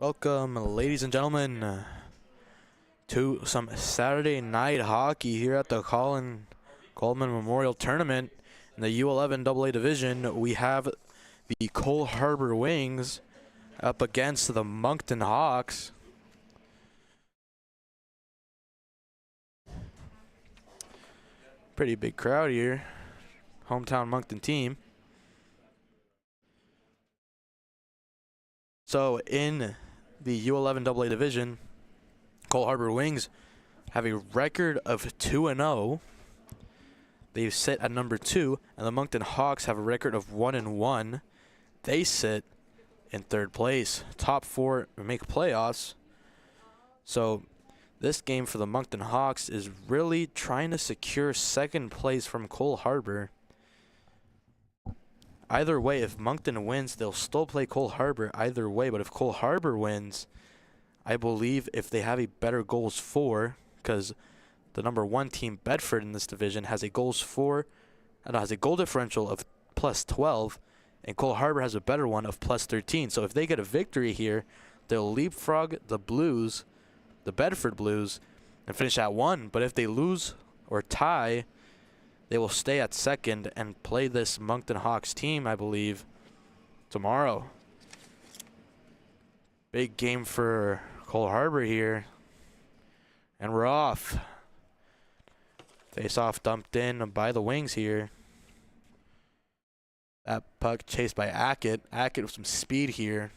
Welcome, ladies and gentlemen, to some Saturday night hockey here at the Coleman Memorial Tournament in the U11AA division. We have the Cole Harbour Wings up against the Moncton Hawks. Pretty big crowd here. Hometown Moncton team. So in the U11AA division, Cole Harbour Wings have a record of 2-0. They sit at number 2, and the Moncton Hawks have a record of 1-1. They sit in third place. Top 4 make playoffs. So this game for the Moncton Hawks is really trying to secure second place from Cole Harbour. Either way, if Moncton wins, they'll still play Cole Harbour either way. But if Cole Harbour wins, I believe if they have a better goals for, because the number 1 team, Bedford, in this division has a goal differential of +12, and Cole Harbour has a better one of +13. So if they get a victory here, they'll leapfrog the Blues, the Bedford Blues, and finish at 1. But if they lose or tie, they will stay at second and play this Moncton Hawks team, I believe, tomorrow. Big game for Cole Harbour here. And we're off. Face-off dumped in by the Wings here. That puck chased by Ackett. Ackett with some speed here.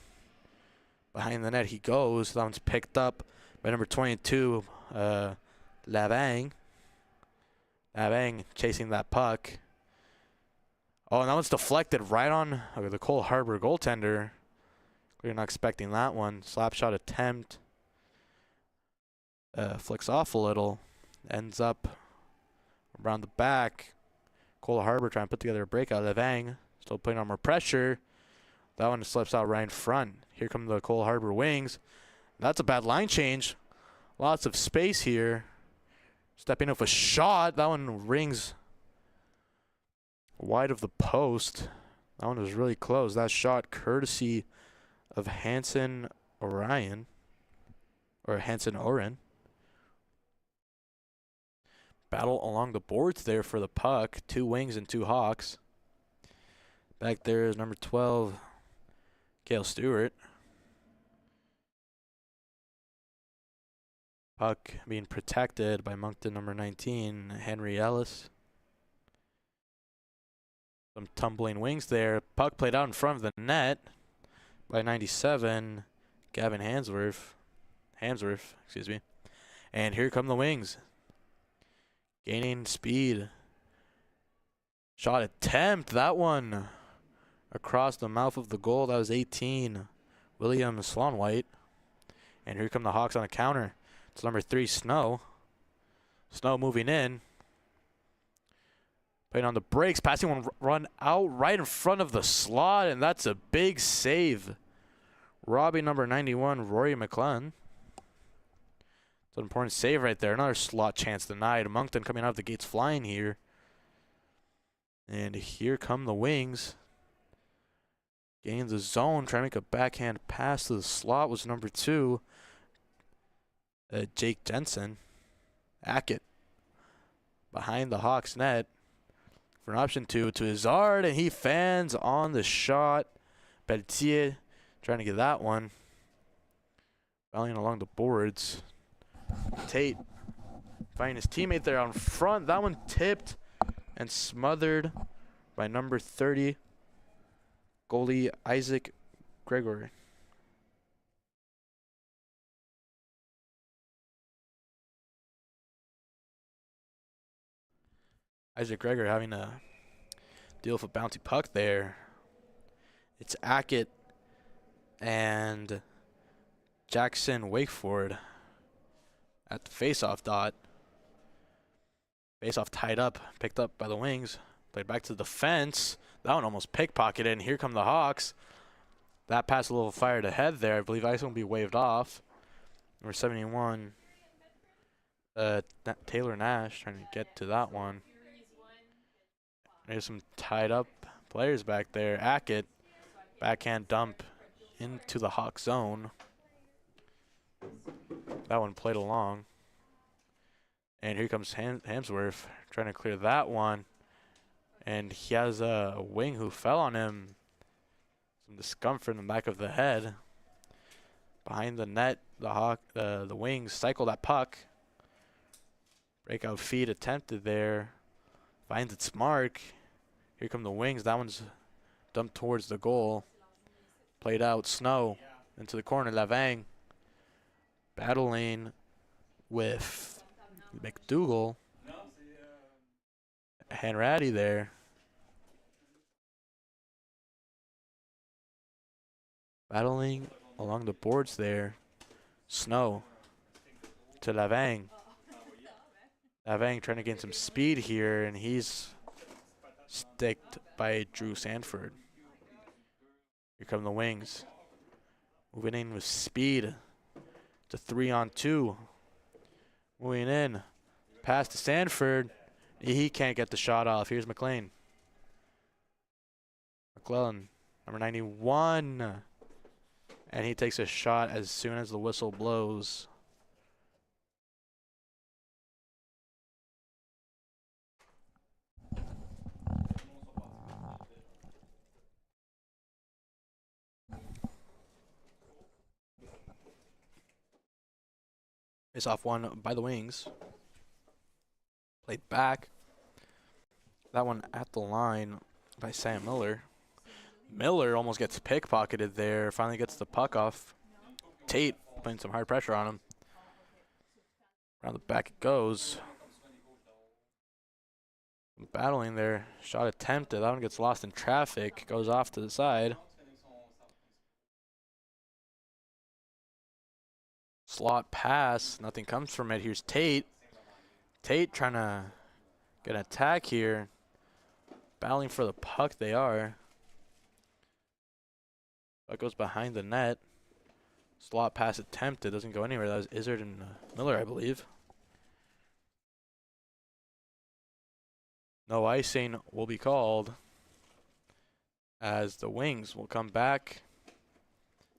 Behind the net he goes. That one's picked up by number 22, Lavang. Lavang chasing that puck. Oh, and that one's deflected right on the Cole Harbour goaltender. We're not expecting that one. Slap shot attempt. Flicks off a little. Ends up around the back. Cole Harbour trying to put together a breakout. Lavang still putting on more pressure. That one slips out right in front. Here come the Cole Harbour Wings. That's a bad line change. Lots of space here. Stepping up a shot. That one rings wide of the post. That one was really close. That shot courtesy of Hanson Oren. Battle along the boards there for the puck. 2 Wings and 2 Hawks. Back there is number 12, Cale Stewart. Puck being protected by Moncton number 19, Henry Ellis. Some tumbling Wings there. Puck played out in front of the net by 97, Gavin Hamsworth, excuse me. And here come the Wings. Gaining speed. Shot attempt. That one across the mouth of the goal. That was 18, William Swanwhite. And here come the Hawks on a counter. It's number 3, Snow. Snow moving in. Playing on the brakes. Passing one run out right in front of the slot. And that's a big save. Robbie number 91, Rory McClellan. It's an important save right there. Another slot chance denied. Moncton coming out of the gates flying here. And here come the Wings. Getting the zone. Trying to make a backhand pass to the slot was number 2. Jake Jensen. Ackett. Behind the Hawks net. For an option 2 to Hazard. And he fans on the shot. Pelletier trying to get that one. Rallying along the boards. Tate finding his teammate there on front. That one tipped and smothered by number 30, goalie Isaac Gregory. Isaac Gregory having a deal with a bouncy puck there. It's Ackett and Jackson Wakeford at the face-off dot. Face-off tied up, picked up by the Wings. Played back to the defense. That one almost pickpocketed, and here come the Hawks. That pass a little fired ahead there. I believe ice will be waved off. Number 71, Taylor Nash trying to get to that one. There's some tied up players back there. Ackett, backhand dump into the Hawk zone. That one played along. And here comes Hamsworth trying to clear that one. And he has a wing who fell on him. Some discomfort in the back of the head. Behind the net, the wings cycle that puck. Breakout feed attempted there. Finds its mark. Here come the wings. That one's dumped towards the goal. Played out. Snow into the corner. Lavang battling with McDougal. Hanratty there. Battling along the boards there. Snow to Lavang. Lavang trying to gain some speed here, and he's sticked by Drew Sanford. Here come the wings. Moving in with speed. It's a 3-on-2. Moving in. Pass to Sanford. He can't get the shot off. Here's McLean. McClellan, number 91. And he takes a shot as soon as the whistle blows. Face off one by the wings. Played back. That one at the line by Sam Miller. Miller almost gets pickpocketed there. Finally gets the puck off. Tate putting some hard pressure on him. Around the back it goes. Battling there. Shot attempted. That one gets lost in traffic. Goes off to the side. Slot pass. Nothing comes from it. Here's Tate. Tate trying to get an attack here. Battling for the puck they are. Puck goes behind the net. Slot pass attempted. Doesn't go anywhere. That was Izzard and Miller, I believe. No icing will be called as the wings will come back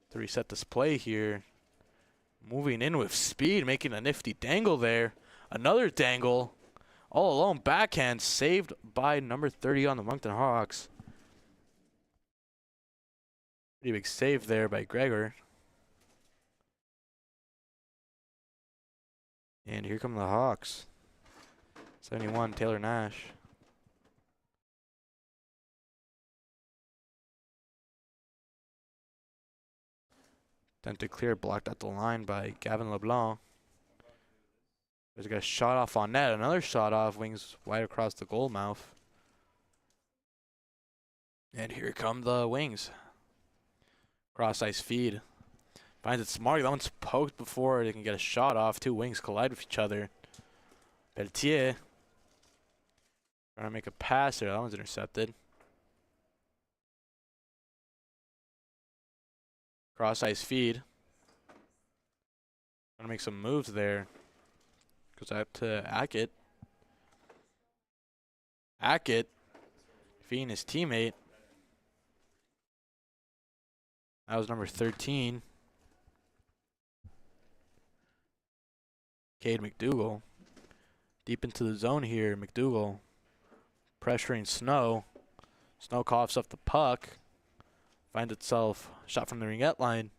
to reset this play here. Moving in with speed, making a nifty dangle there. Another dangle. All alone, backhand saved by number 30 on the Moncton Hawks. Pretty big save there by Gregor. And here come the Hawks. 71, Taylor Nash. Attempted clear, blocked at the line by Gavin LeBlanc. There's a shot off on net. Another shot off, wings wide across the goal mouth. And here come the wings. Cross ice feed. Finds it smart. That one's poked before they can get a shot off. Two wings collide with each other. Pelletier trying to make a pass there. That one's intercepted. Cross ice feed. Trying to make some moves there. Goes out to Ackett. Ackett feeding his teammate. That was number 13. Cade McDougal. Deep into the zone here. McDougal pressuring Snow. Snow coughs up the puck. Finds itself shot from the ringette line.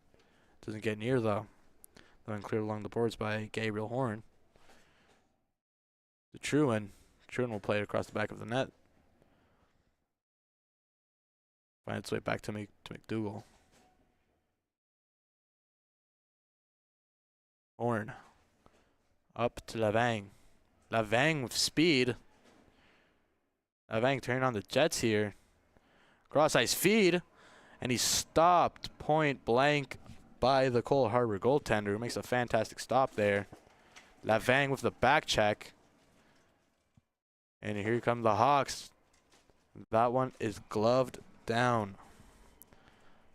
Doesn't get near though. Then cleared along the boards by Gabriel Horn. To Truin. Truin will play it across the back of the net. Find its way back to McDougal. Horn. Up to Lavang. Lavang with speed. Lavang turning on the Jets here. Cross ice feed. And he's stopped point blank by the Cole Harbour goaltender, who makes a fantastic stop there. Lavang with the back check. And here come the Hawks. That one is gloved down.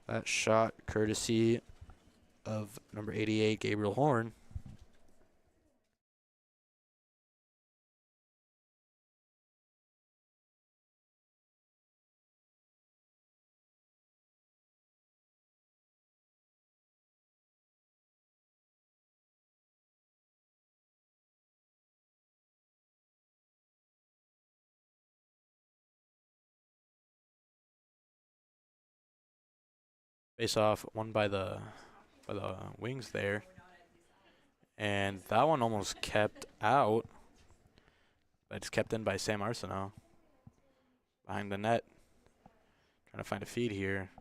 That shot courtesy of number 88, Gabriel Horn. Face off, won by the wings there. And that one almost kept out. But it's kept in by Sam Arsenault. Behind the net. Trying to find a feed here.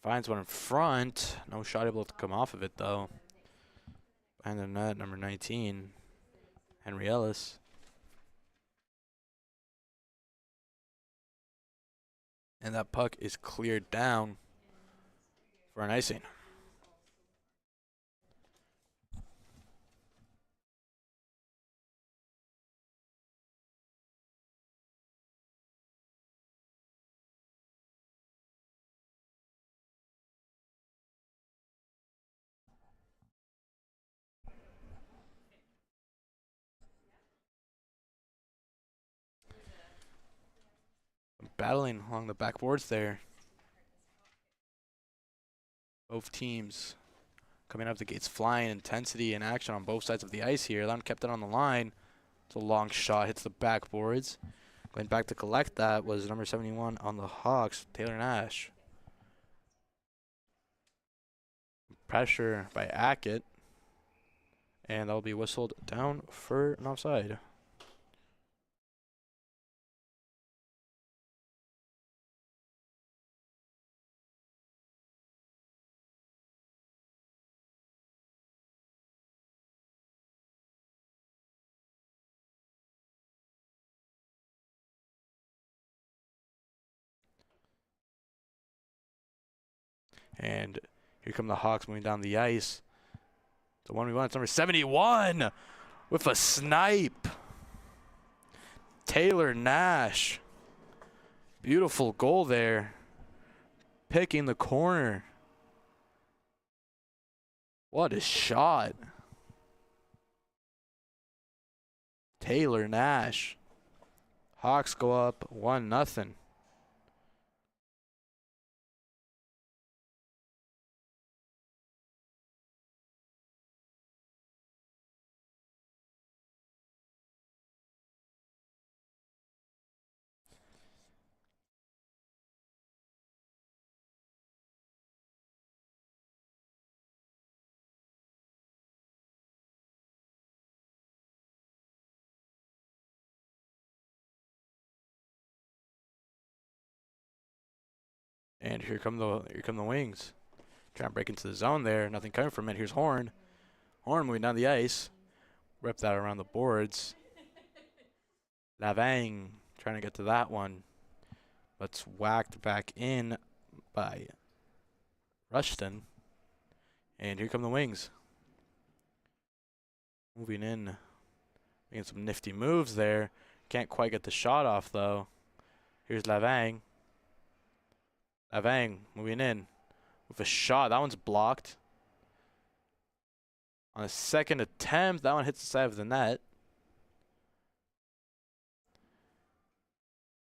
Finds one in front. No shot able to come off of it, though. Behind the net, number 19. Henry Ellis. And that puck is cleared down for an icing. Battling along the backboards there. Both teams coming up the gates, flying, intensity and action on both sides of the ice here. That one kept it on the line. It's a long shot, hits the backboards. Going back to collect that was number 71 on the Hawks, Taylor Nash. Pressure by Ackett. And that'll be whistled down for an offside. And here come the Hawks moving down the ice. The one we want is number 71 with a snipe. Taylor Nash. Beautiful goal there. Picking the corner. What a shot. Taylor Nash. Hawks go up 1-0. And here come the Wings. Trying to break into the zone there. Nothing coming from it. Here's Horn. Horn moving down the ice. Rip that around the boards. Lavang trying to get to that one. But it's whacked back in by Rushton. And here come the Wings. Moving in. Making some nifty moves there. Can't quite get the shot off, though. Here's Lavang. Lavang moving in with a shot. That one's blocked. On a second attempt, that one hits the side of the net.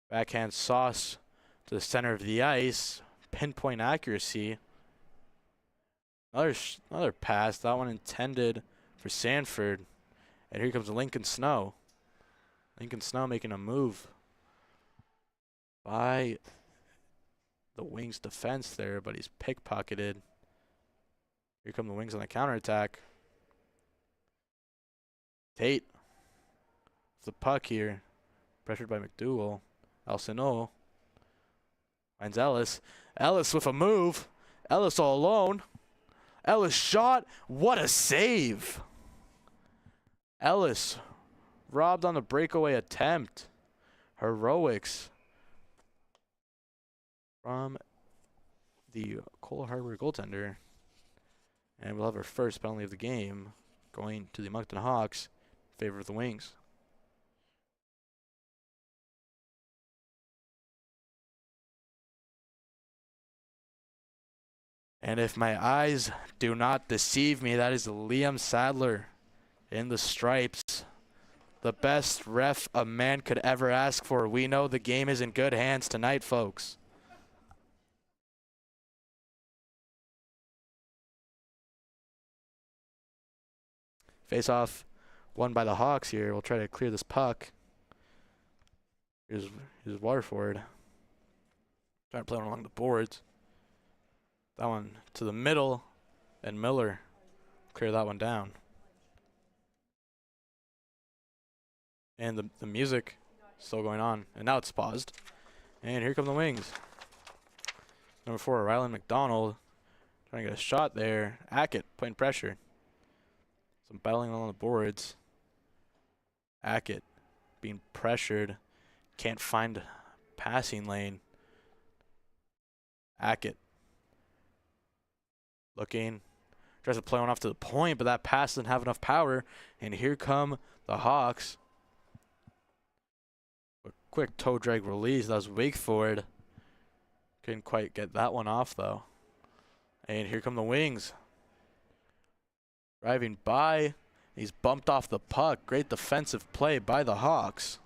Backhand sauce to the center of the ice. Pinpoint accuracy. Another pass. That one intended for Sanford. And here comes Lincoln Snow. Lincoln Snow making a move by the Wings defense there, but he's pickpocketed. Here come the Wings on the counterattack. Tate with the puck here. Pressured by McDougal. Alcino finds Ellis. Ellis with a move. Ellis all alone. Ellis shot. What a save. Ellis robbed on the breakaway attempt. Heroics from the Cole Harbour goaltender. And we'll have our first penalty of the game going to the Moncton Hawks in favor of the Wings. And if my eyes do not deceive me, that is Liam Sadler in the stripes. The best ref a man could ever ask for. We know the game is in good hands tonight, folks. Face off won by the Hawks here. We'll try to clear this puck. Here's Waterford. Trying to play one along the boards. That one to the middle, and Miller clear that one down. And the music still going on, and now it's paused. And here come the Wings. Number 4, Rylan McDonald, trying to get a shot there. Hackett putting pressure. Some battling on the boards. Hackett being pressured. Can't find passing lane. Hackett looking. Tries to play one off to the point, but that pass doesn't have enough power. And here come the Hawks. A quick toe drag release. That was Wakeford. Couldn't quite get that one off, though. And here come the Wings. Driving by. He's bumped off the puck. Great defensive play by the Hawks.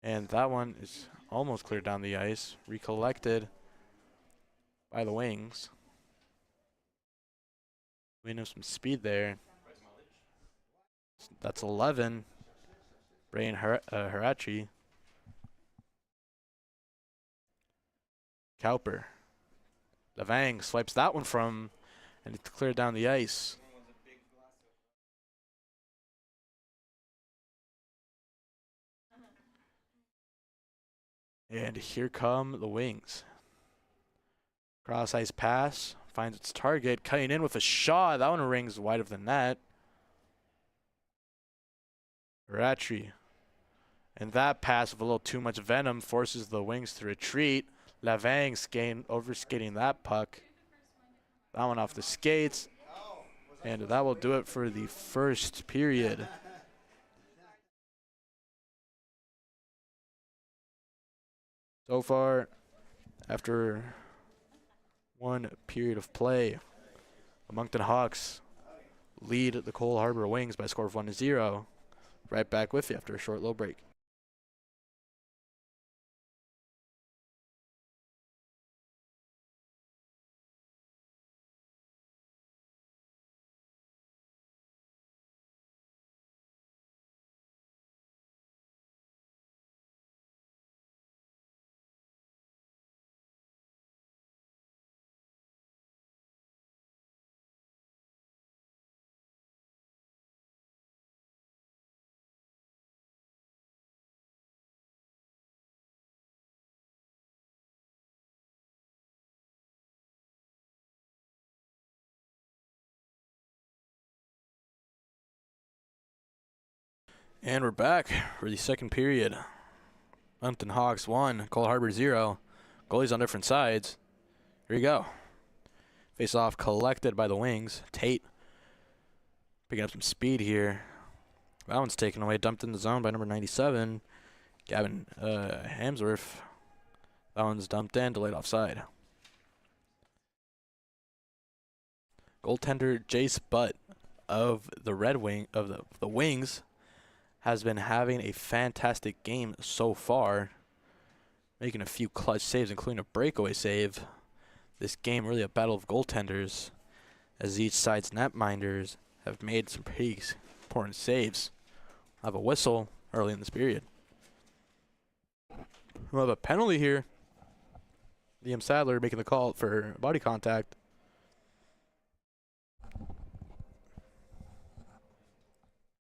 And that one is almost cleared down the ice. Recollected by the Wings. We have some speed there. That's 11. Brian Harachi. Cowper. Lavang swipes that one from, and it's cleared down the ice. And here come the Wings. Cross ice pass, finds its target, cutting in with a shot. That one rings wide of the net. Ratri. And that pass with a little too much venom forces the Wings to retreat. Lavang overskating that puck. That one off the skates. And that will do it for the first period. So far, after one period of play, the Moncton Hawks lead the Cole Harbour Wings by a score of 1-0. Right back with you after a short low break. And we're back for the second period. Moncton Hawks 1, Cole Harbour 0. Goalies on different sides. Here you go. Face off collected by the Wings. Tate picking up some speed here. That one's taken away, dumped in the zone by number 97, Gavin Hamsworth. That one's dumped in, delayed offside. Goaltender Jace Butt of the the Wings has been having a fantastic game so far, making a few clutch saves, including a breakaway save. This game really a battle of goaltenders, as each side's netminders have made some pretty important saves. I have a whistle early in this period. We'll have a penalty here. Liam Sadler making the call for body contact.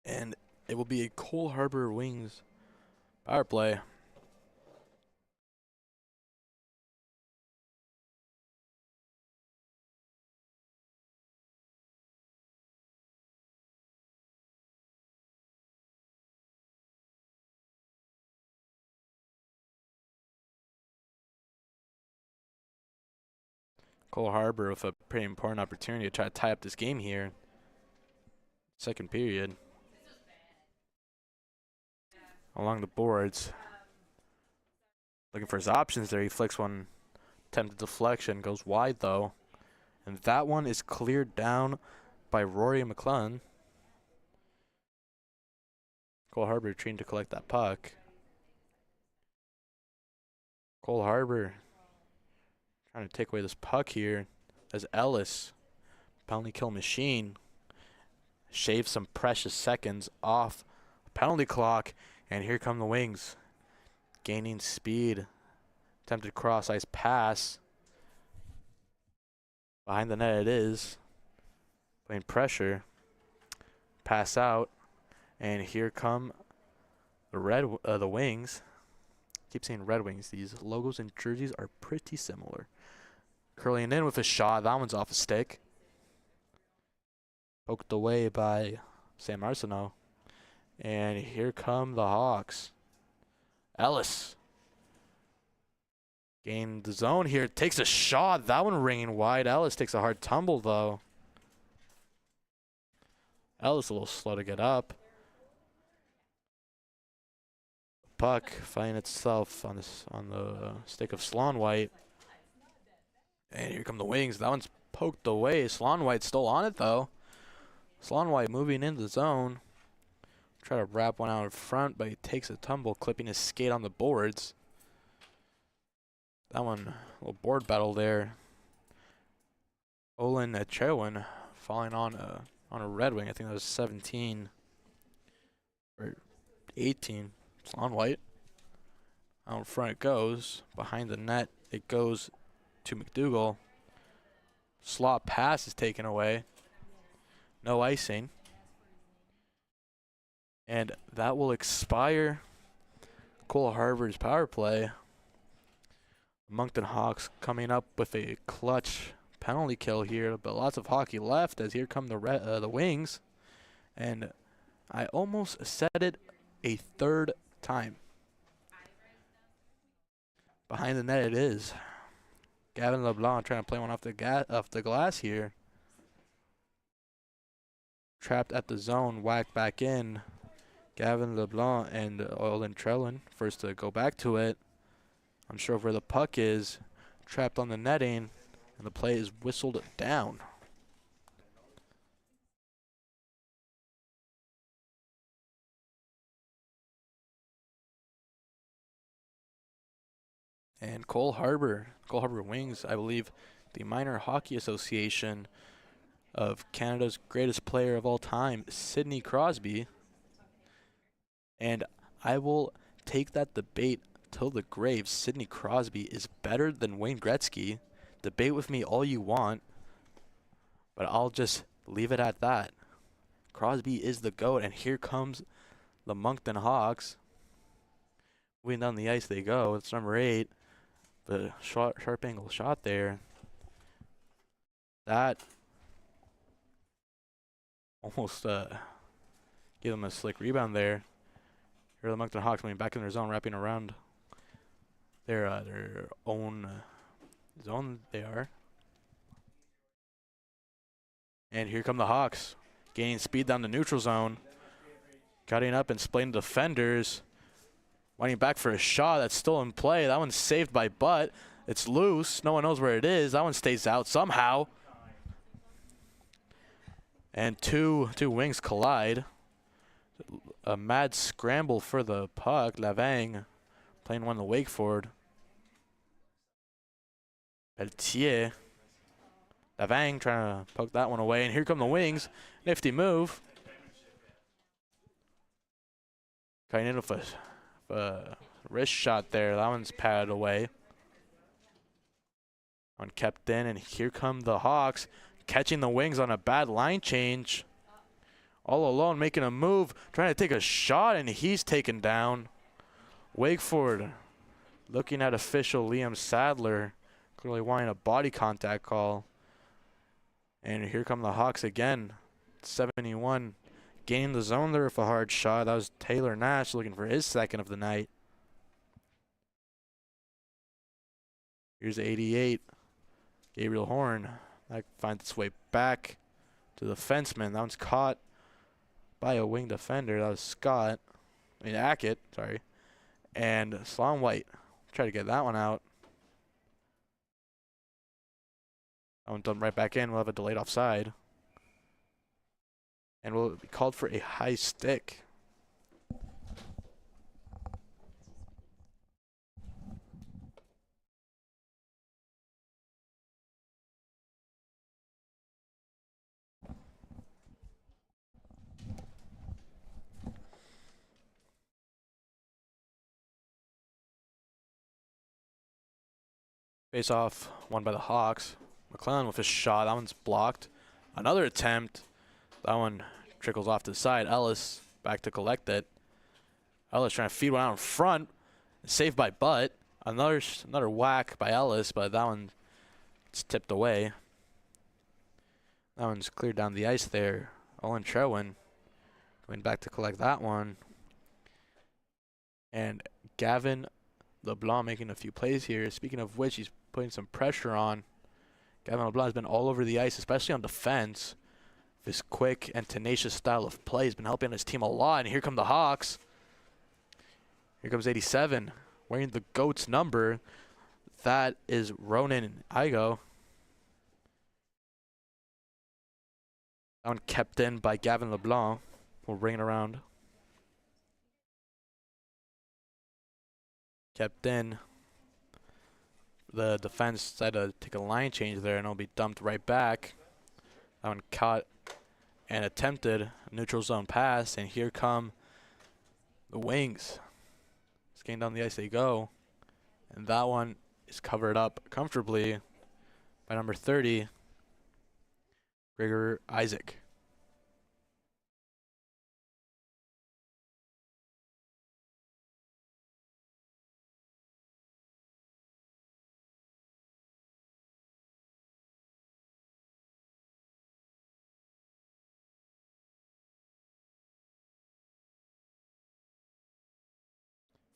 And it will be a Cole Harbour Wings power play. Cole Harbour with a pretty important opportunity to try to tie up this game here. Second period. Along the boards. Looking for his options there. He flicks one. Attempted deflection. Goes wide though. And that one is cleared down by Rory McClellan. Cole Harbour trying to collect that puck. Cole Harbour trying to take away this puck here as Ellis, penalty kill machine, shaves some precious seconds off the penalty clock. And here come the Wings, gaining speed, Attempted cross-ice pass. Behind the net it is. Playing pressure. Pass out. And here come the Wings. Keep saying Red Wings. These logos and jerseys are pretty similar. Curling in with a shot. That one's off a stick. Poked away by Sam Arsenault. And here come the Hawks. Ellis. Gained the zone here. Takes a shot. That one ringing wide. Ellis takes a hard tumble, though. Ellis a little slow to get up. Puck finding itself on the stick of Sloan-White. And here come the Wings. That one's poked away. Sloan-White's still on it, though. Sloan-White moving into the zone. Try to wrap one out in front, but he takes a tumble, clipping his skate on the boards. That one, a little board battle there. Colin Cherwin falling on a Red Wing. I think that was 17 or 18. Sloan-White. Out in front it goes. Behind the net it goes to McDougall. Slot pass is taken away. No icing. And that will expire Cole Harbour's power play. Moncton Hawks coming up with a clutch penalty kill here, but lots of hockey left as here come the Wings. And I almost said it a third time. Behind the net it is. Gavin LeBlanc trying to play one off the glass here. Trapped at the zone, whacked back in. Gavin LeBlanc and Olin Trellin first to go back to it. Unsure of where the puck is. Trapped on the netting, and the play is whistled down. And Cole Harbour Wings, I believe the Minor Hockey Association of Canada's greatest player of all time, Sidney Crosby. And I will take that debate till the grave. Sidney Crosby is better than Wayne Gretzky. Debate with me all you want, but I'll just leave it at that. Crosby is the GOAT, and here comes the Moncton Hawks. Moving down the ice they go. It's number 8. The sharp angle shot there. That almost gave them a slick rebound there. Here are the Moncton Hawks coming back in their zone, wrapping around their own zone they are. And here come the Hawks, gaining speed down the neutral zone. Cutting up and splitting defenders. Winding back for a shot that's still in play. That one's saved by Butt. It's loose. No one knows where it is. That one stays out somehow. And two Wings collide. A mad scramble for the puck. Lavang playing one to Wakeford. Pelletier. Lavang trying to poke that one away. And here come the Wings. Nifty move. Cutting in with a wrist shot there. That one's padded away. One kept in, and here come the Hawks catching the Wings on a bad line change. All alone, making a move, trying to take a shot, and he's taken down. Wakeford looking at official Liam Sadler, clearly wanting a body contact call. And here come the Hawks again. 71. Gaining the zone there with a hard shot. That was Taylor Nash looking for his second of the night. Here's 88. Gabriel Horn. That finds its way back to the fenceman. That one's caught by a wing defender. That was Hackett, sorry. And Sloan-White. Try to get that one out. That one done right back in. We'll have a delayed offside. And will be called for a high stick. Face off, won by the Hawks. McClellan with his shot. That one's blocked. Another attempt. That one trickles off to the side. Ellis back to collect it. Ellis trying to feed one out in front. Saved by Butt. Another whack by Ellis, but that one's tipped away. That one's cleared down the ice there. Owen Trewin going back to collect that one. And Gavin LeBlanc making a few plays here. Speaking of which, he's putting some pressure on. Gavin LeBlanc has been all over the ice, especially on defense. This quick and tenacious style of play has been helping his team a lot. And here come the Hawks. Here comes 87, wearing the GOAT's number. That is Ronan Igo. That one kept in by Gavin LeBlanc. We'll bring it around. Kept in. The defense decided to take a line change there, and it'll be dumped right back. That one caught and attempted a neutral zone pass, and here come the Wings. Skating down the ice they go, and that one is covered up comfortably by number 30, Gregor Isaac.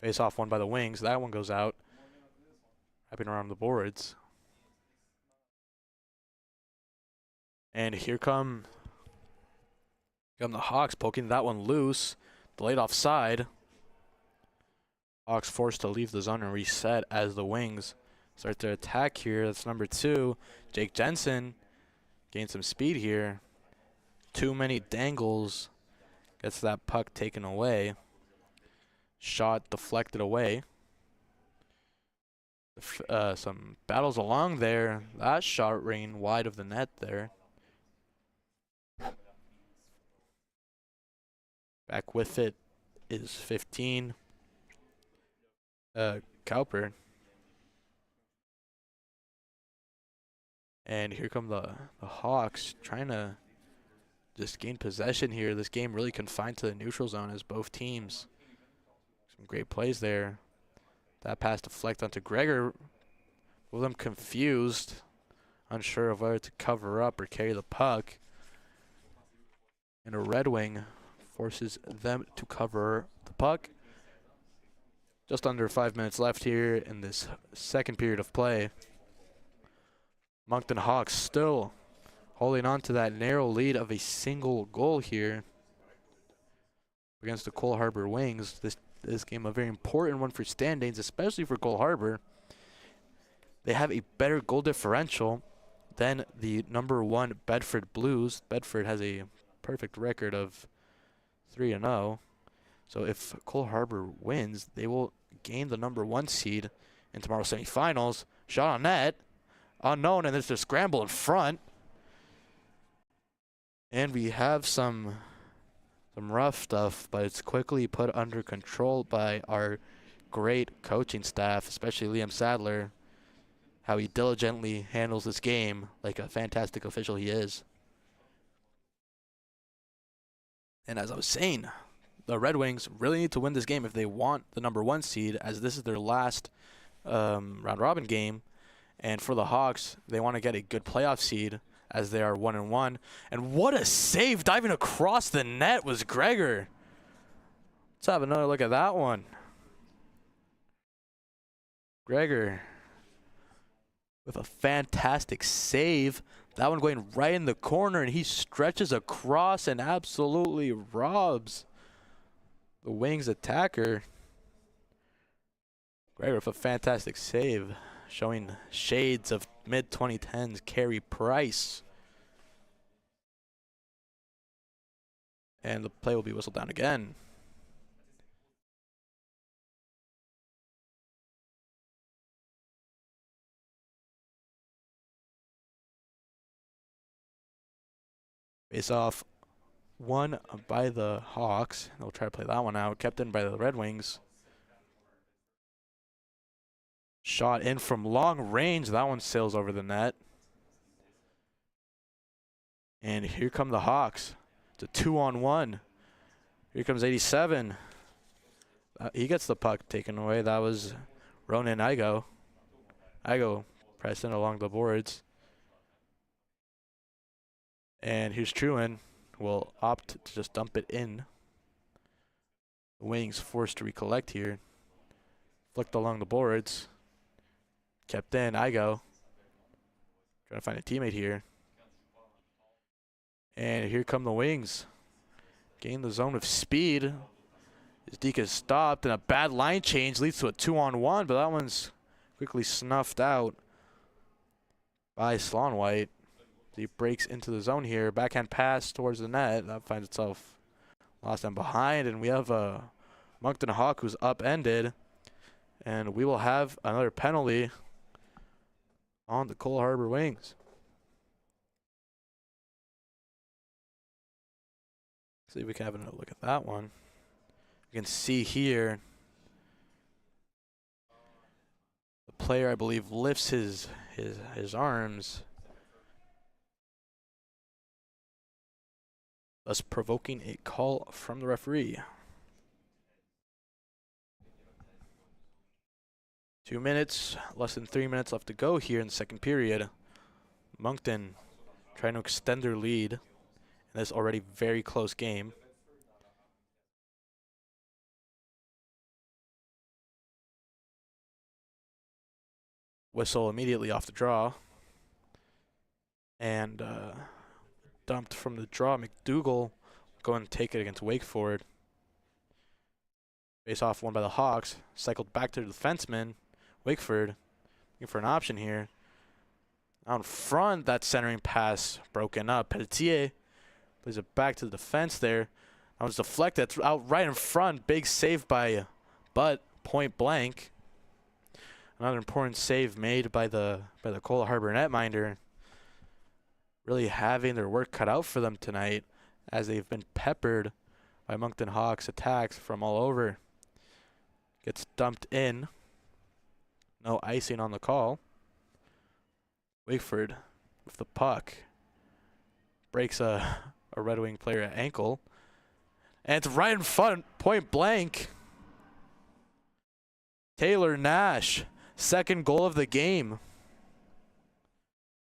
Face off won by the Wings. That one goes out. Wrapping around the boards. And here come the Hawks poking that one loose. Delayed offside. Hawks forced to leave the zone and reset as the Wings start their attack here. That's number 2. Jake Jensen gained some speed here. Too many dangles. Gets that puck taken away. Shot deflected away. Some battles along there. That shot ran wide of the net there. Back with it is 15. Cowper. And here come the Hawks trying to just gain possession here. This game really confined to the neutral zone as both teams. Some great plays there. That pass deflect onto Gregor. Both of them confused, unsure of whether to cover up or carry the puck. And a Red Wing forces them to cover the puck. Just under 5 minutes left here in this second period of play. Moncton Hawks still holding on to that narrow lead of a single goal here against the Cole Harbour Wings. This game a very important one for standings, especially for Cole Harbour. They have a better goal differential than the number 1 Bedford Blues. Bedford has a perfect record of 3-0. So if Cole Harbour wins, they will gain the number 1 seed in tomorrow's semifinals. Shot on net, unknown, and there's a scramble in front. And we have some rough stuff, but it's quickly put under control by our great coaching staff, especially Liam Sadler, how he diligently handles this game like a fantastic official he is. And as I was saying, the Red Wings really need to win this game if they want the number 1 seed, as this is their last round-robin game. And for the Hawks, they want to get a good playoff seed, as they are 1-1. And what a save diving across the net was Gregor. Let's have another look at that one. Gregor with a fantastic save. That one going right in the corner, and he stretches across and absolutely robs the Wings attacker. Gregor with a fantastic save, showing shades of mid-2010s Carey Price. And the play will be whistled down again. Face off won by the Hawks. They'll try to play that one out. Kept in by the Red Wings. Shot in from long range. That one sails over the net. And here come the Hawks. It's a 2-on-1. Here comes 87. He gets the puck taken away. That was Ronan Igo. Igo pressing along the boards. And here's Truin. Will opt to just dump it in. The Wings forced to recollect here. Flicked along the boards. Kept in. Igo. Trying to find a teammate here. And here come the Wings. Gain the zone with speed. His deke is stopped, and a bad line change leads to a 2-on-1, but that one's quickly snuffed out by Slonwhite. He breaks into the zone here. Backhand pass towards the net. That finds itself lost and behind, and we have a Moncton Hawk who's upended, and we will have another penalty on the Cole Harbour Wings. See if we can have another look at that one. You can see here the player, I believe, lifts his arms, thus provoking a call from the referee. 2 minutes, less than 3 minutes left to go here in the second period. Moncton trying to extend their lead in this already very close game. Whistle immediately off the draw. And dumped from the draw. McDougall going to take it against Wakeford. Face off won by the Hawks. Cycled back to the defenseman. Wakeford looking for an option here. Out in front, that centering pass broken up. Pelletier plays it back to the defense there. That was deflected out right in front. Big save by Butt, point blank. Another important save made by the Cole Harbour netminder. Really having their work cut out for them tonight, as they've been peppered by Moncton Hawks attacks from all over. Gets dumped in. No icing on the call. Wakeford with the puck. Breaks a Red Wing player at ankle. And it's right in front, point blank. Taylor Nash, second goal of the game.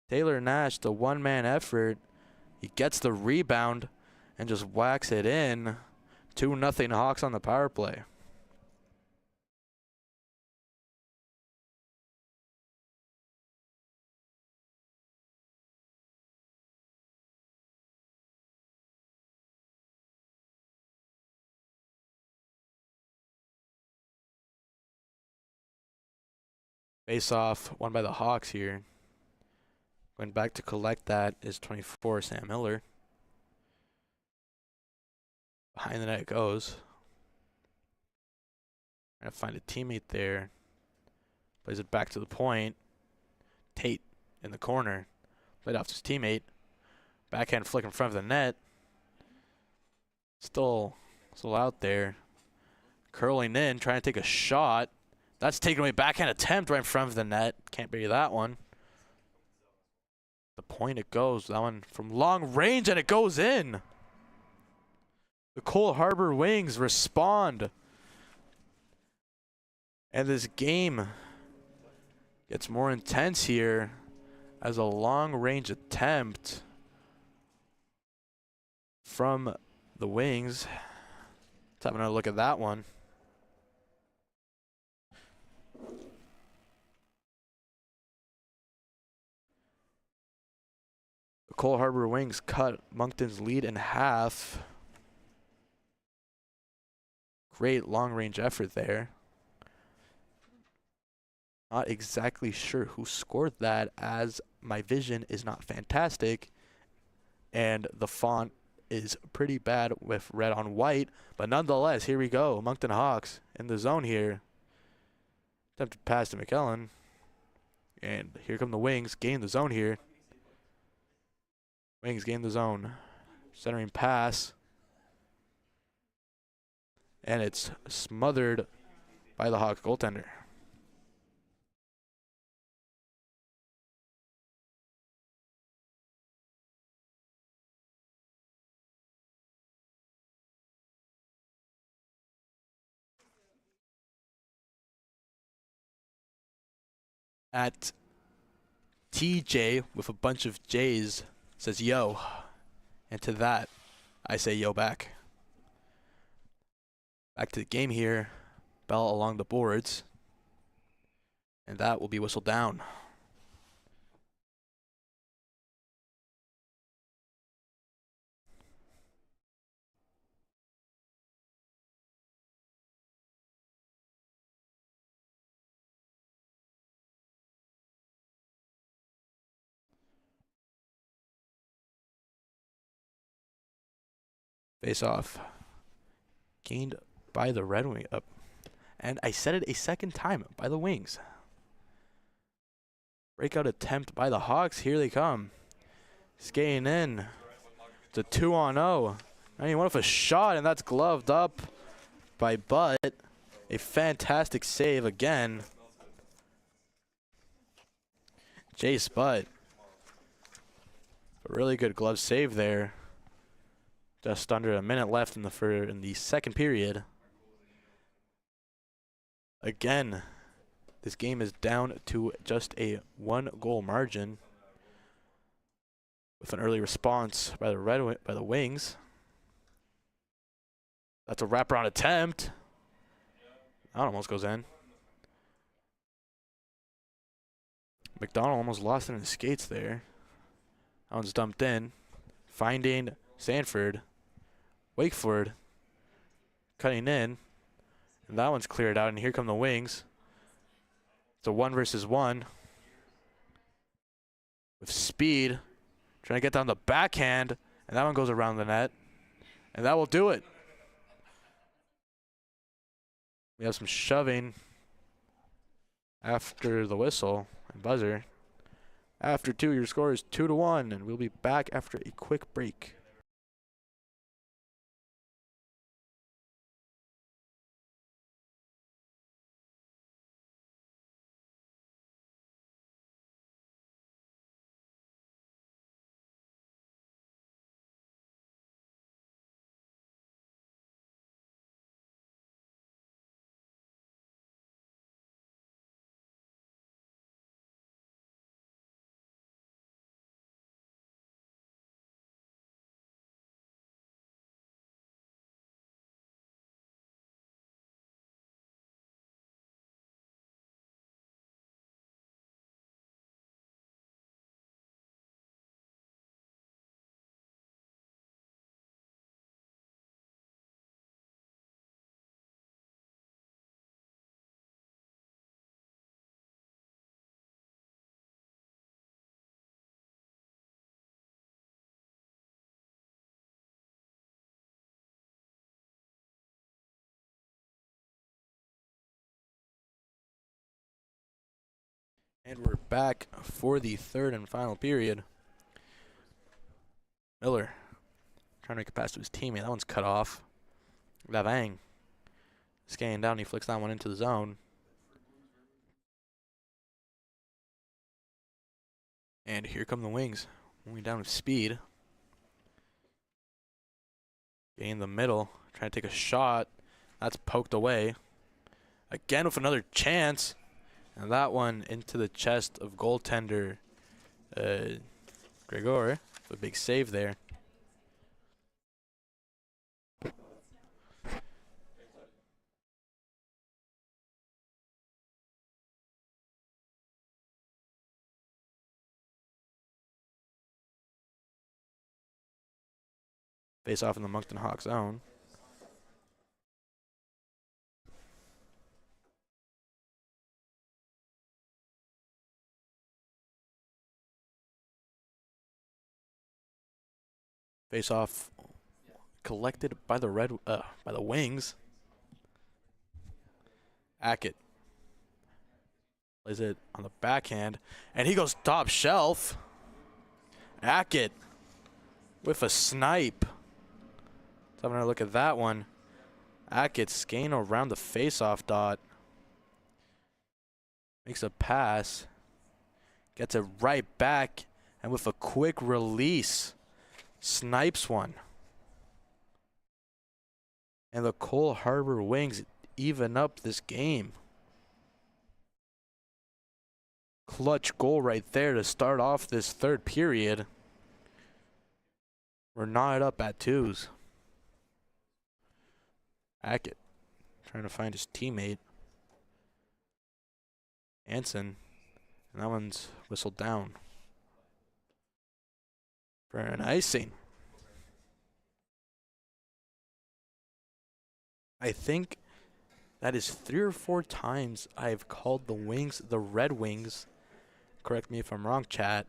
Taylor Nash, the one-man effort. He gets the rebound and just whacks it in. 2-0 Hawks on the power play. Face off won by the Hawks here. Going back to collect that is 24, Sam Miller. Behind the net it goes. Trying to find a teammate there. Plays it back to the point. Tate in the corner. Played off his teammate. Backhand flick in front of the net. Still out there. Curling in, trying to take a shot. That's taken away. Backhand attempt right in front of the net. Can't bury that one. The point it goes. That one from long range, and it goes in. The Cole Harbour Wings respond. And this game gets more intense here as a long range attempt from the Wings. Let's have another look at that one. The Cole Harbour Wings cut Moncton's lead in half. Great long-range effort there. Not exactly sure who scored that, as my vision is not fantastic and the font is pretty bad with red on white. But nonetheless, here we go. Moncton Hawks in the zone here. Attempted pass to McKellen. And here come the Wings. Gain the zone here. Wings gain the zone. Centering pass. And it's smothered by the Hawks goaltender. at TJ with a bunch of J's says yo. And to that, I say yo back. Back to the game here. Bell along the boards. And that will be whistled down. Face off. Gained by the Red Wing up. And I said it a second time, by the Wings. Breakout attempt by the Hawks. Here they come. Skating in. It's a 2-on-0. Not even one of a shot, and that's gloved up by Butt. A fantastic save again. Jace Butt. A really good glove save there. Just under a minute left in the second period. Again, this game is down to just a 1-goal margin with an early response by the Wings. That's a wraparound attempt. That almost goes in. McDonald almost lost it in his skates there. That one's dumped in. Finding Sanford. Wakeford cutting in. And that one's cleared out, and here come the Wings. It's a 1-versus-1. With speed. Trying to get down the backhand. And that one goes around the net. And that will do it. We have some shoving after the whistle and buzzer. After 2, your score is 2-1, and we'll be back after a quick break. And we're back for the third and final period. Miller trying to make a pass to his teammate. That one's cut off. Lavang scanning down. He flicks that one into the zone. And here come the Wings. Moving down with speed. Getting in the middle. Trying to take a shot. That's poked away. Again with another chance. And that one into the chest of goaltender Gregor. A big save there. Face off in the Moncton Hawk zone. Face off collected by the Wings. Ackett plays it on the backhand, and he goes top shelf. Ackett with a snipe. Let's have another look at that one. Ackett skating around the face-off dot. Makes a pass. Gets it right back, and with a quick release, snipes one. And the Cole Harbour Wings even up this game. Clutch goal right there to start off this third period. We're knotted up at 2s. Hackett trying to find his teammate. Anson. And that one's whistled down for an icing. I think that is 3 or 4 times I've called the Wings the Red Wings. Correct me if I'm wrong, chat.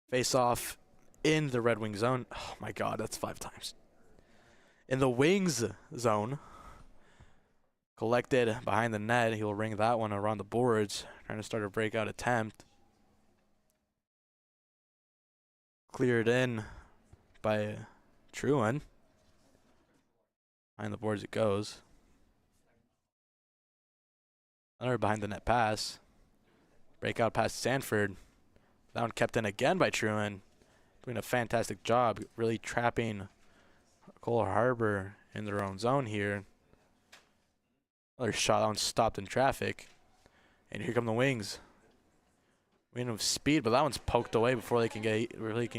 Face off in the Red Wing zone. Oh my god, that's 5 times. In the Wings zone. Collected behind the net. He will ring that one around the boards. Trying to start a breakout attempt. Cleared in by Truan. Behind the boards it goes. Another behind the net pass. Breakout past Sanford. That one kept in again by Truan. Doing a fantastic job. Really trapping Cole Harbour in their own zone here. Another shot. That one stopped in traffic. And here come the Wings. Win of speed, but that one's poked away before they can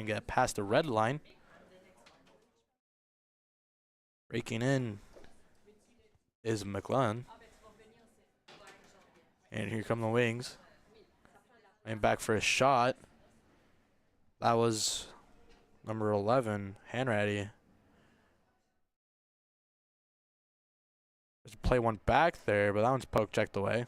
get past the red line. Breaking in is McLellan. And here come the Wings. And back for a shot. That was number 11, Hanratty. There's a play one back there, but that one's poke checked away.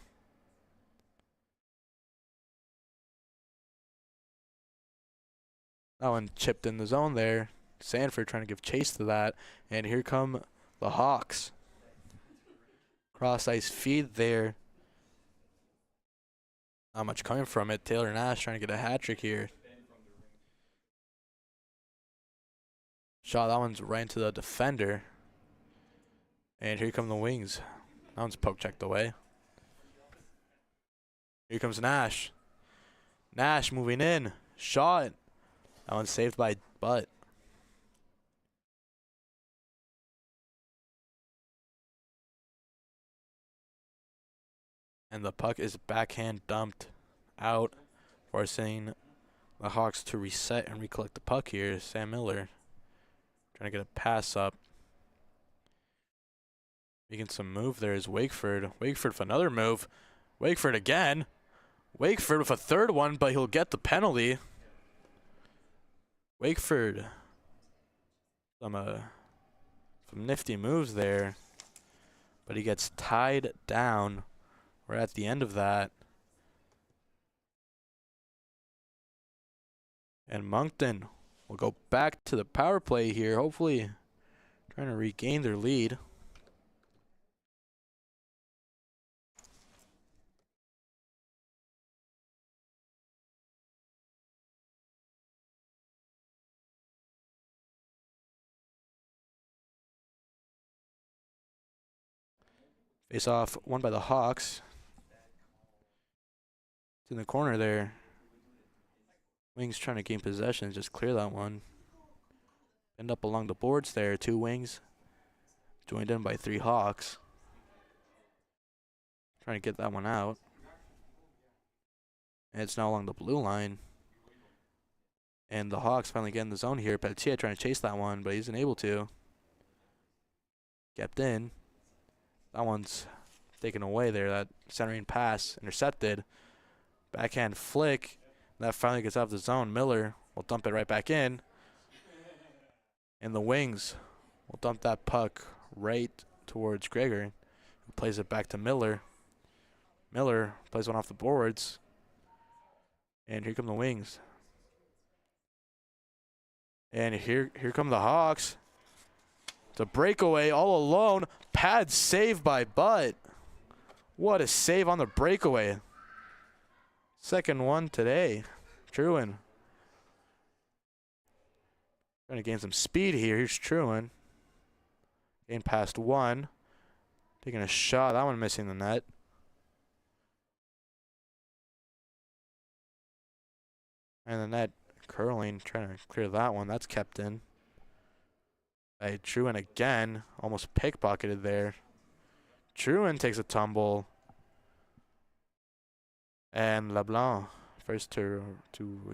That one chipped in the zone there. Sanford trying to give chase to that. And here come the Hawks. Cross ice feed there. Not much coming from it. Taylor Nash trying to get a hat trick here. Shot, that one's right into the defender. And here come the Wings. That one's poke checked away. Here comes Nash. Nash moving in. Shot. That one's saved by Butt. And the puck is backhand dumped out, forcing the Hawks to reset and recollect the puck here. Sam Miller trying to get a pass up. Making some move there is Wakeford. Wakeford with another move. Wakeford again. Wakeford with a third one, but he'll get the penalty. Wakeford. Some nifty moves there. But he gets tied down. We're at the end of that. And Moncton will go back to the power play here, hopefully trying to regain their lead. Face off won by the Hawks. It's in the corner there. Wings trying to gain possession, just clear that one. End up along the boards there, 2 Wings. Joined in by 3 Hawks. Trying to get that one out. And it's now along the blue line. And the Hawks finally get in the zone here. Pelletier trying to chase that one, but he isn't able to. Kept in. That one's taken away there. That centering pass intercepted. Backhand flick. That finally gets out of the zone. Miller will dump it right back in. And the Wings will dump that puck right towards Gregor, who plays it back to Miller. Miller plays one off the boards. And here come the Wings. And here come the Hawks. It's a breakaway all alone. Pad save by Butt. What a save on the breakaway. Second one today. Truan. Trying to gain some speed here. Here's Truan. Gain past one. Taking a shot. That one missing the net. And the net curling. Trying to clear that one. That's kept in. Hey, Truan again. Almost pickpocketed there. Truan takes a tumble. And LeBlanc, first to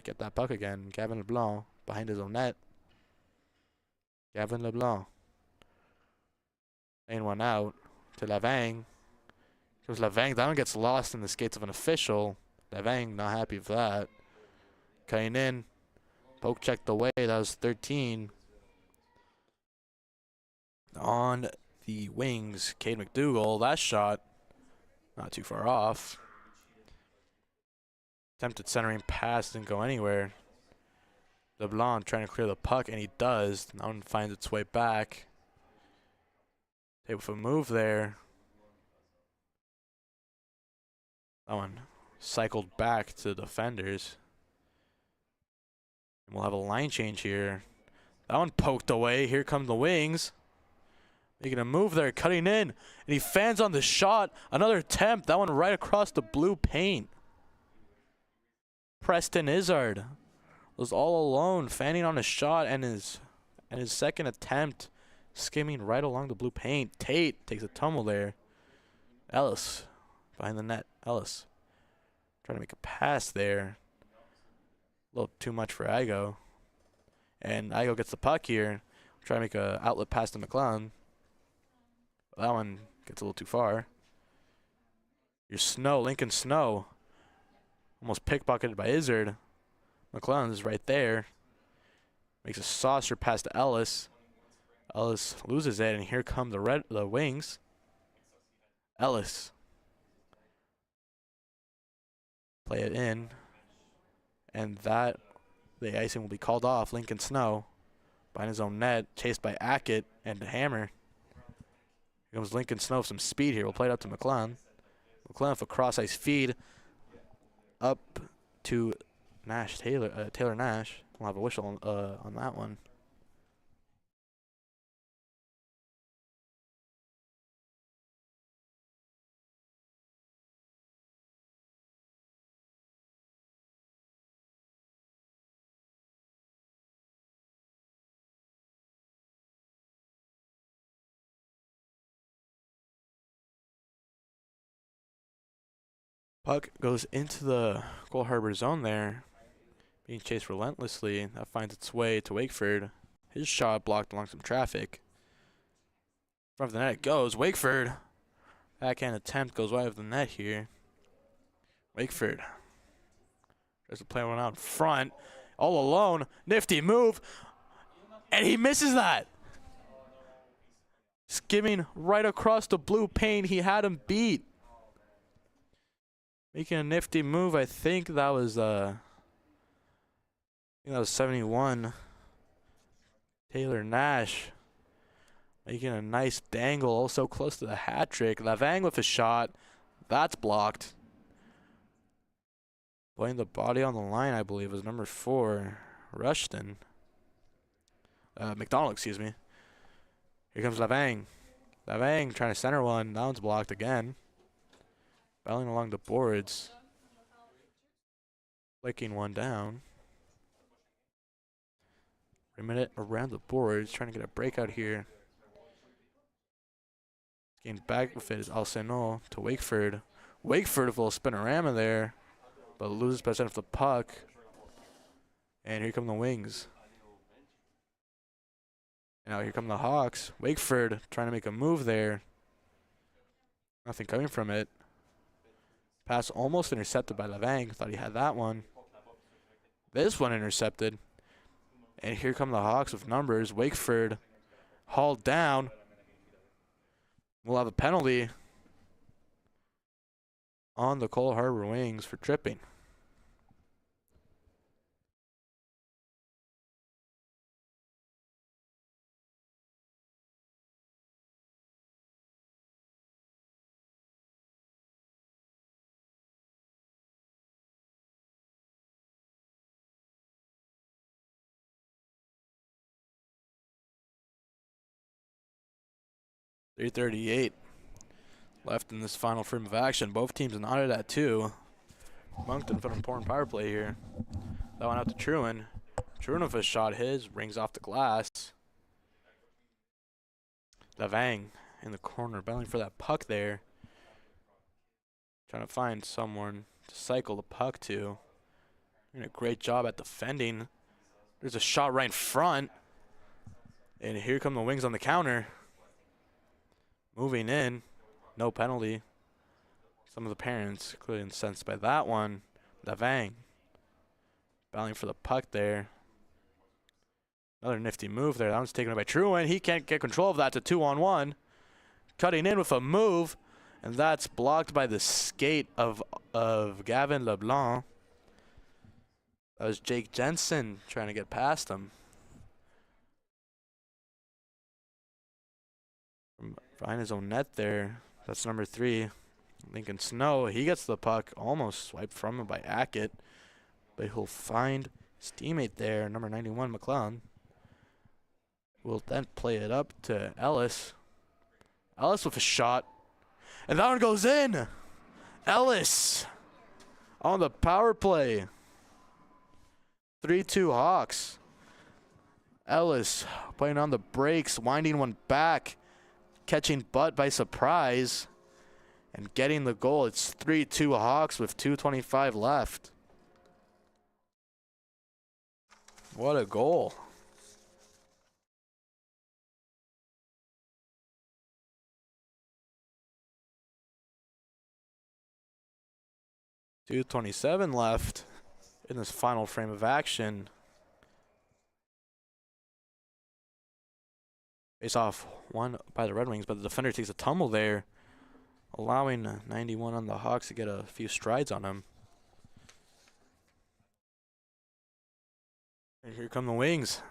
get that puck again. Gavin LeBlanc behind his own net. Gavin LeBlanc. Laying one out to Lavang. Comes Lavang. That one gets lost in the skates of an official. Lavang not happy with that. Cutting in. Poke checked away. That was 13. On the wings, Cade McDougall. That shot not too far off. Attempted centering pass, didn't go anywhere. LeBlanc trying to clear the puck, and he does. That one finds its way back. Take with a move there. That one cycled back to the defenders. And we'll have a line change here. That one poked away. Here come the wings. Making a move there, cutting in. And he fans on the shot. Another attempt. That one right across the blue paint. Preston Izzard was all alone, fanning on a shot, and his second attempt skimming right along the blue paint. Tate takes a tumble there. Ellis behind the net. Ellis trying to make a pass there. A little too much for Igo. And Igo gets the puck here. Trying to make an outlet pass to McClellan. That one gets a little too far. Your Snow, Lincoln Snow. Almost pickpocketed by Izzard. McClellan is right there. Makes a saucer pass to Ellis. Ellis loses it, and here come the wings. Ellis. Play it in. And the icing will be called off. Lincoln Snow behind his own net, chased by Ackett and Hammer. Here comes Lincoln Snow with some speed here. We'll play it up to McClellan. McClellan with a cross-ice feed. Up to Taylor Nash. We'll have a whistle on that one. Puck goes into the Cole Harbour zone there, being chased relentlessly. That finds its way to Wakeford. His shot blocked along some traffic. In front of the net it goes. Wakeford. Backhand attempt goes wide of the net here. Wakeford tries to play one out in front. All alone. Nifty move. And he misses that. Skimming right across the blue paint. He had him beat. Making a nifty move. I think that was 71. Taylor Nash making a nice dangle, also close to the hat trick. Lavang with a shot. That's blocked. Playing the body on the line, I believe, was number 4, Rushton. McDonald, excuse me. Here comes Lavang. Lavang trying to center one. That one's blocked again. Battling along the boards. Flicking one down. Remit around the boards. Trying to get a breakout here. Getting back with it is Alceno to Wakeford. Wakeford with a little spinorama there. But loses possession of the puck. And here come the wings. And now here come the Hawks. Wakeford trying to make a move there. Nothing coming from it. Pass almost intercepted by Lavang. Thought he had that one. This one intercepted. And here come the Hawks with numbers. Wakeford hauled down. We'll have a penalty on the Cole Harbour wings for tripping. .338 left in this final frame of action. Both teams knotted at 2. Moncton put an important power play here. That went out to Truin. Truin with a shot. His rings off the glass. Lavang in the corner, battling for that puck there. Trying to find someone to cycle the puck to. Doing a great job at defending. There's a shot right in front. And here come the Wings on the counter. Moving in. No penalty. Some of the parents clearly incensed by that one. Davang battling for the puck there. Another nifty move there. That one's taken by Truin. He can't get control of that to 2-on-1. Cutting in with a move. And that's blocked by the skate of Gavin LeBlanc. That was Jake Jensen trying to get past him. From behind his own net there. That's number 3. Lincoln Snow. He gets the puck almost swiped from him by Ackett. But he'll find his teammate there, number 91, McLeod. Will then play it up to Ellis. Ellis with a shot. And that one goes in. Ellis on the power play. 3-2 Hawks. Ellis playing on the brakes, winding one back, catching butt by surprise, and getting the goal. It's 3-2 Hawks with 2:25 left. What a goal. .227 left in this final frame of action. Face off won by the Red Wings, but the defender takes a tumble there, allowing 91 on the Hawks to get a few strides on him. And here come the Wings.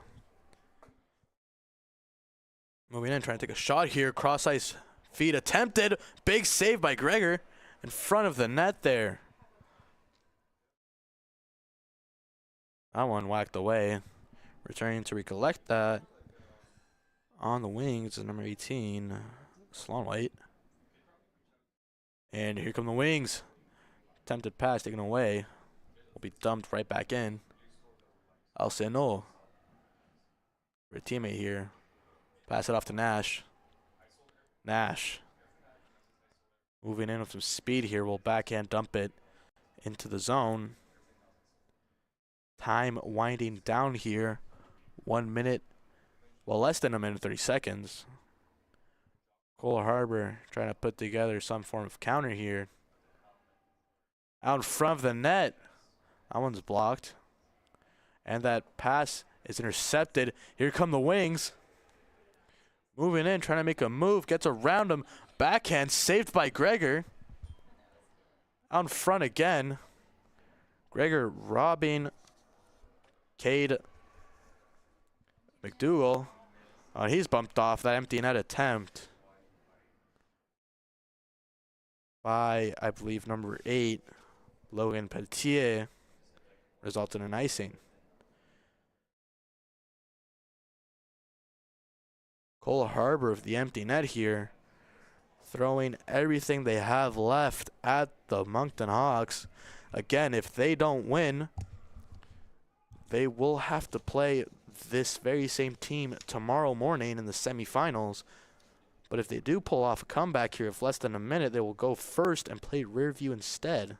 Moving in, trying to take a shot here. Cross ice feed attempted. Big save by Gregor in front of the net there. That one whacked away. Returning to recollect that on the Wings is number 18, Sloan White. And here come the Wings. Attempted pass taken away. Will be dumped right back in. Alceno. For a teammate here. Pass it off to Nash. Nash. Moving in with some speed here. Will backhand dump it into the zone. Time winding down here. 1 minute. Well, less than a minute, 30 seconds. Cole Harbour trying to put together some form of counter here. Out in front of the net. That one's blocked. And that pass is intercepted. Here come the Wings. Moving in, trying to make a move. Gets around him. Backhand saved by Gregor. Out in front again. Gregor robbing Cade McDougall. He's bumped off that empty net attempt by, I believe, number 8, Logan Pelletier, resulted in icing. Cole Harbour with the empty net here, throwing everything they have left at the Moncton Hawks. Again, if they don't win, they will have to play this very same team tomorrow morning in the semifinals. But if they do pull off a comeback here of less than a minute, they will go first and play Rearview instead.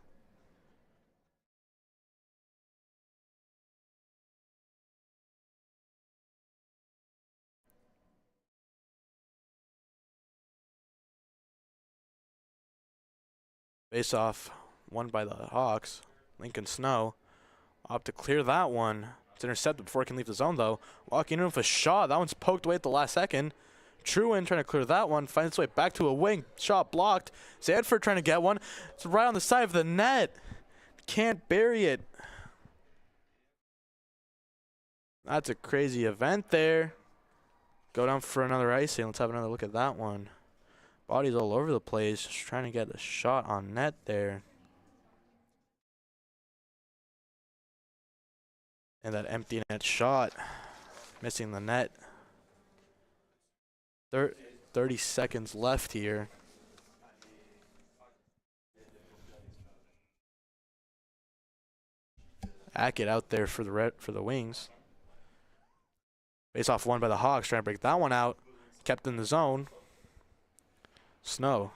Face off won by the Hawks. Lincoln Snow up to clear that one. It's intercepted before it can leave the zone, though. Walking in with a shot. That one's poked away at the last second. Truin trying to clear that one. Finds its way back to a wing. Shot blocked. Zanford trying to get one. It's right on the side of the net. Can't bury it. That's a crazy event there. Go down for another icing. Let's have another look at that one. Bodies all over the place. Just trying to get a shot on net there. And that empty net shot, missing the net. 30 seconds left here. Ackett out there for the Wings. Face off won by the Hawks, trying to break that one out. Kept in the zone. Snow.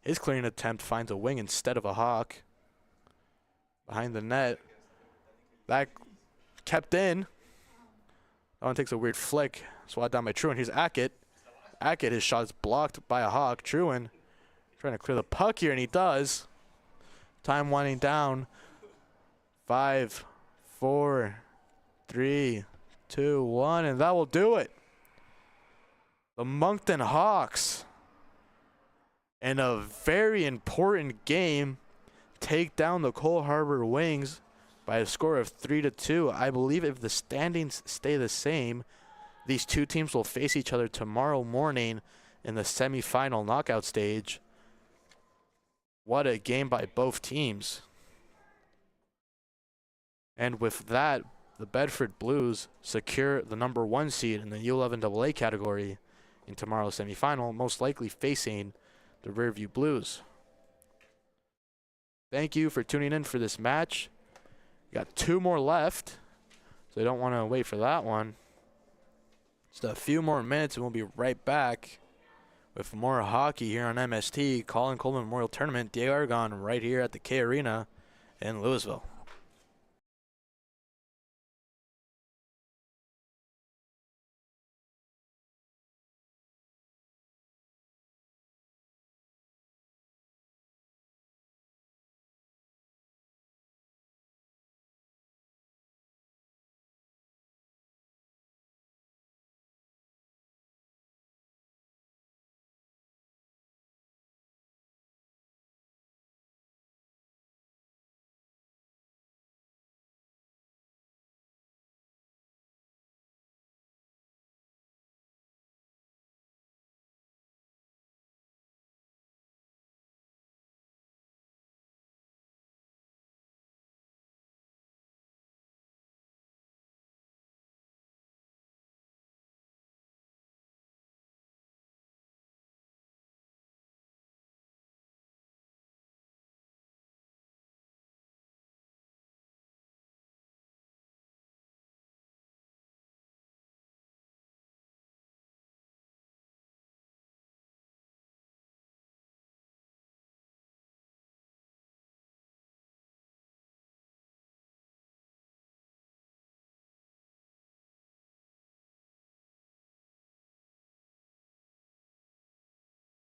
His clearing attempt finds a wing instead of a Hawk. behind the net. That kept in. That one takes a weird flick. Swat down by Truin. Here's Ackett. Ackett, his shot is blocked by a Hawk. Truin trying to clear the puck here, and he does. Time winding down. 5, 4, 3, 2, 1, and that will do it. The Moncton Hawks, in a very important game, take down the Cole Harbour Wings by a score of 3-2. I believe if the standings stay the same, these two teams will face each other tomorrow morning in the semifinal knockout stage. What a game by both teams. And with that, the Bedford Blues secure the #1 seed in the U11AA category in tomorrow's semifinal, most likely facing the Rearview Blues. Thank you for tuning in for this match. We got 2 more left, so you don't want to wait for that one. Just a few more minutes and we'll be right back with more hockey here on MST. Colin Coleman Memorial Tournament, Diego Aragon, right here at the K Arena in Louisville.